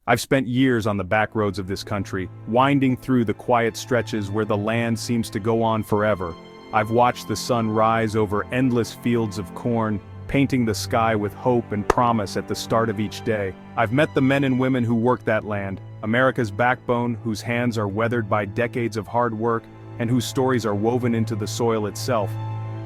I've spent years on the back roads of this country, winding through the quiet stretches where the land seems to go on forever. I've watched the sun rise over endless fields of corn, painting the sky with hope and promise at the start of each day. I've met the men and women who work that land, America's backbone, whose hands are weathered by decades of hard work, and whose stories are woven into the soil itself.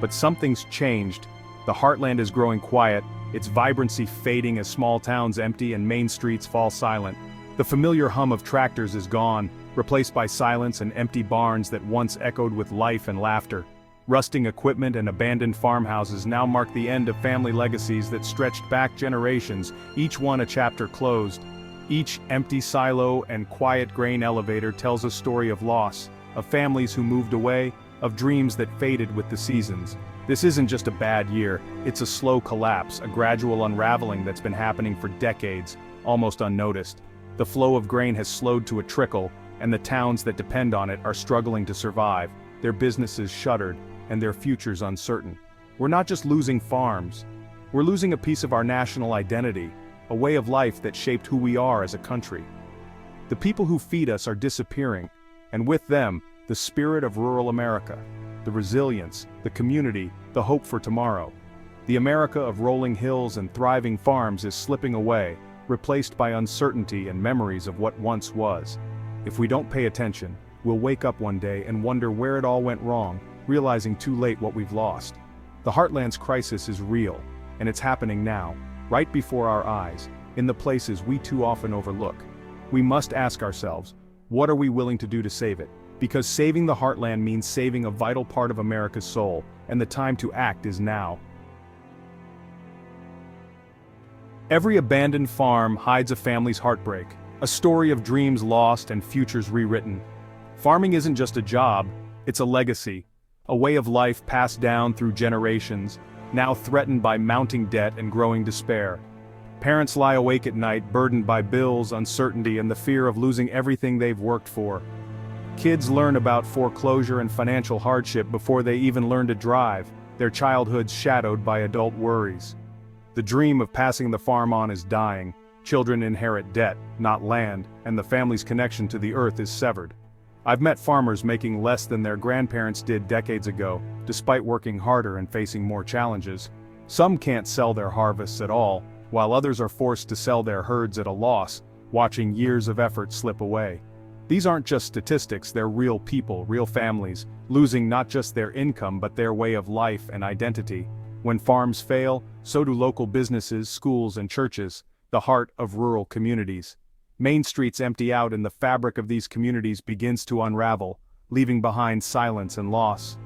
But something's changed. The heartland is growing quiet, its vibrancy fading as small towns empty and main streets fall silent. The familiar hum of tractors is gone, replaced by silence and empty barns that once echoed with life and laughter. Rusting equipment and abandoned farmhouses now mark the end of family legacies that stretched back generations, each one a chapter closed. Each empty silo and quiet grain elevator tells a story of loss, of families who moved away, of dreams that faded with the seasons. This isn't just a bad year, it's a slow collapse, a gradual unraveling that's been happening for decades, almost unnoticed. The flow of grain has slowed to a trickle, and the towns that depend on it are struggling to survive, their businesses shuttered, and their futures uncertain. We're not just losing farms, we're losing a piece of our national identity, a way of life that shaped who we are as a country. The people who feed us are disappearing, and with them, the spirit of rural America, the resilience, the community, the hope for tomorrow. The America of rolling hills and thriving farms is slipping away, replaced by uncertainty and memories of what once was. If we don't pay attention, we'll wake up one day and wonder where it all went wrong, realizing too late what we've lost. The Heartland's crisis is real, and it's happening now, right before our eyes, in the places we too often overlook. We must ask ourselves, what are we willing to do to save it? Because saving the Heartland means saving a vital part of America's soul, and the time to act is now. Every abandoned farm hides a family's heartbreak, a story of dreams lost and futures rewritten. Farming isn't just a job, it's a legacy, a way of life passed down through generations, now threatened by mounting debt and growing despair. Parents lie awake at night burdened by bills, uncertainty, and the fear of losing everything they've worked for. Kids learn about foreclosure and financial hardship before they even learn to drive, their childhoods shadowed by adult worries. The dream of passing the farm on is dying, children inherit debt, not land, and the family's connection to the earth is severed. I've met farmers making less than their grandparents did decades ago, despite working harder and facing more challenges. Some can't sell their harvests at all, while others are forced to sell their herds at a loss, watching years of effort slip away. These aren't just statistics, they're real people, real families, losing not just their income but their way of life and identity. When farms fail, so do local businesses, schools, and churches, the heart of rural communities. Main streets empty out and the fabric of these communities begins to unravel, leaving behind silence and loss.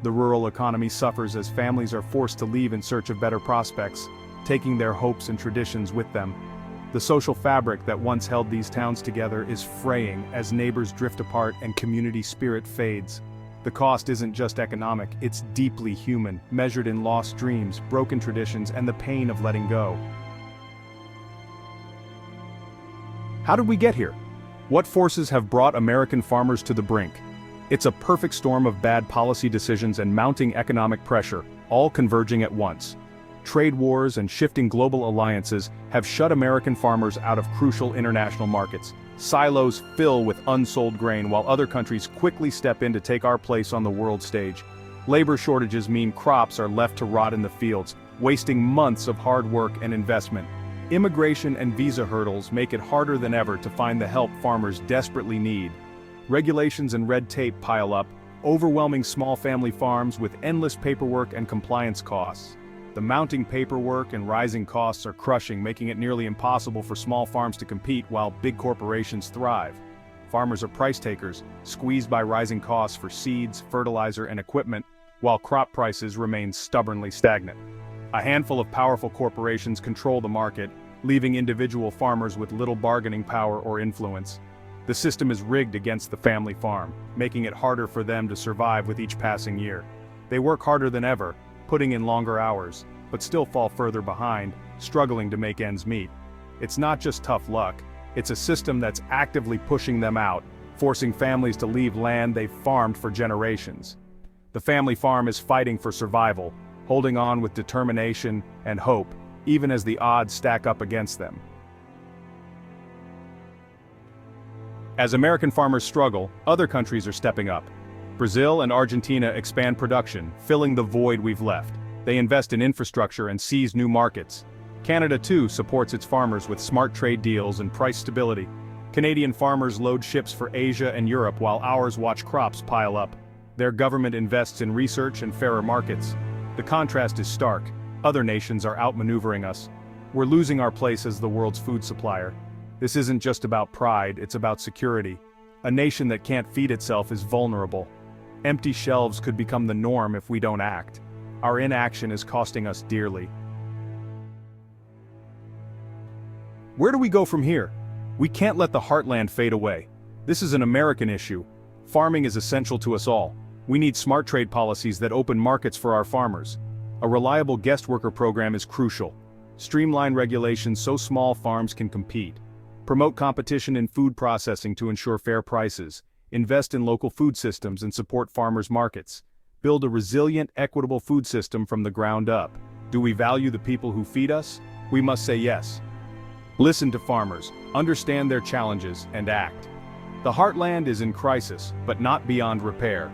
The rural economy suffers as families are forced to leave in search of better prospects, taking their hopes and traditions with them. The social fabric that once held these towns together is fraying as neighbors drift apart and community spirit fades. The cost isn't just economic, it's deeply human, measured in lost dreams, broken traditions, and the pain of letting go. How did we get here? What forces have brought American farmers to the brink? It's a perfect storm of bad policy decisions and mounting economic pressure, all converging at once. Trade wars and shifting global alliances have shut American farmers out of crucial international markets. Silos fill with unsold grain while other countries quickly step in to take our place on the world stage. Labor shortages mean crops are left to rot in the fields, wasting months of hard work and investment. Immigration and visa hurdles make it harder than ever to find the help farmers desperately need. Regulations and red tape pile up, overwhelming small family farms with endless paperwork and compliance costs. The mounting paperwork and rising costs are crushing, making it nearly impossible for small farms to compete while big corporations thrive. Farmers are price takers, squeezed by rising costs for seeds, fertilizer, and equipment, while crop prices remain stubbornly stagnant. A handful of powerful corporations control the market, leaving individual farmers with little bargaining power or influence. The system is rigged against the family farm, making it harder for them to survive with each passing year. They work harder than ever, putting in longer hours, but still fall further behind, struggling to make ends meet. It's not just tough luck, it's a system that's actively pushing them out, forcing families to leave land they've farmed for generations. The family farm is fighting for survival, holding on with determination and hope, even as the odds stack up against them. As American farmers struggle, other countries are stepping up. Brazil and Argentina expand production, filling the void we've left. They invest in infrastructure and seize new markets. Canada too supports its farmers with smart trade deals and price stability. Canadian farmers load ships for Asia and Europe while ours watch crops pile up. Their government invests in research and fairer markets. The contrast is stark. Other nations are outmaneuvering us. We're losing our place as the world's food supplier. This isn't just about pride, it's about security. A nation that can't feed itself is vulnerable. Empty shelves could become the norm if we don't act. Our inaction is costing us dearly. Where do we go from here? We can't let the heartland fade away. This is an American issue. Farming is essential to us all. We need smart trade policies that open markets for our farmers. A reliable guest worker program is crucial. Streamline regulations so small farms can compete. Promote competition in food processing to ensure fair prices. Invest in local food systems and support farmers' markets. Build a resilient, equitable food system from the ground up. Do we value the people who feed us? We must say yes. Listen to farmers, understand their challenges, and act. The heartland is in crisis, but not beyond repair.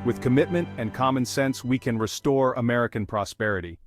With commitment and common sense, we can restore American prosperity.